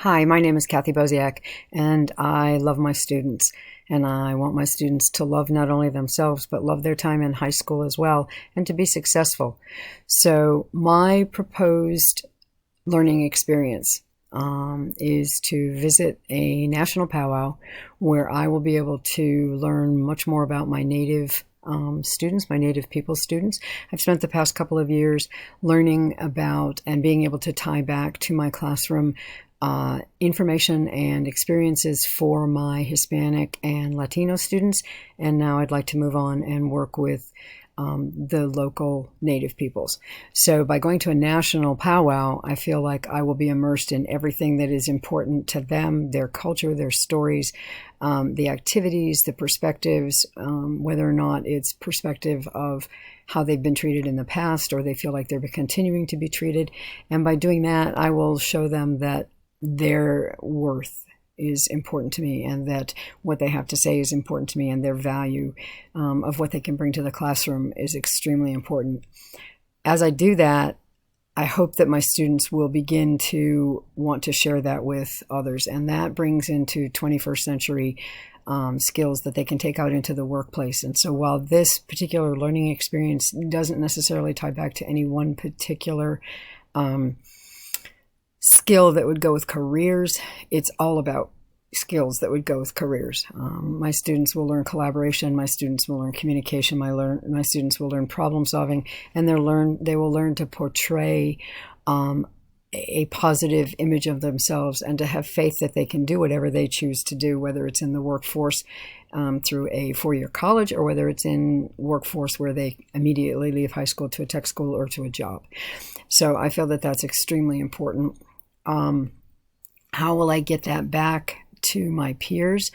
Hi, my name is Kathy Boziak, and I love my students. And I want my students to love not only themselves, but love their time in high school as well, and to be successful. So my proposed learning experience is to visit a national powwow where I will be able to learn much more about my native students, my native people students. I've spent the past couple of years learning about and being able to tie back to my classroom information and experiences for my Hispanic and Latino students. And now I'd like to move on and work with the local native peoples. So by going to a national powwow, I feel like I will be immersed in everything that is important to them, their culture, their stories, the activities, the perspectives, whether or not it's perspective of how they've been treated in the past or they feel like they're continuing to be treated. And by doing that, I will show them that their worth is important to me and that what they have to say is important to me, and their value of what they can bring to the classroom is extremely important. As I do that, I hope that my students will begin to want to share that with others, and that brings into 21st century skills that they can take out into the workplace. And so while this particular learning experience doesn't necessarily tie back to any one particular skill that would go with careers, it's all about skills that would go with careers. My students will learn collaboration, my students will learn communication, my students will learn problem solving, and they will learn to portray a positive image of themselves and to have faith that they can do whatever they choose to do, whether it's in the workforce through a four-year college or whether it's in workforce where they immediately leave high school to a tech school or to a job. So I feel that that's extremely important. How will I get that back to my peers?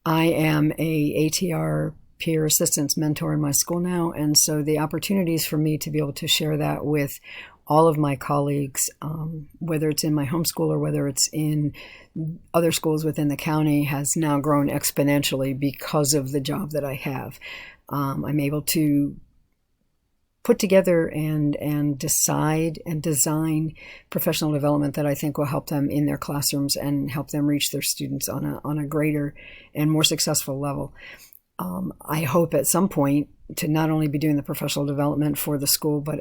I am a ATR peer assistance mentor in my school now, and so the opportunities for me to be able to share that with all of my colleagues, whether it's in my home school or whether it's in other schools within the county, has now grown exponentially because of the job that I have. I'm able to put together and decide and design professional development that I think will help them in their classrooms and help them reach their students on a greater and more successful level. I hope at some point to not only be doing the professional development for the school but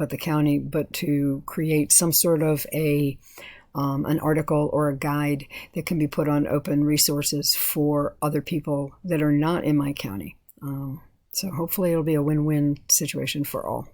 the county, but to create some sort of an article or a guide that can be put on open resources for other people that are not in my county. So hopefully it'll be a win-win situation for all.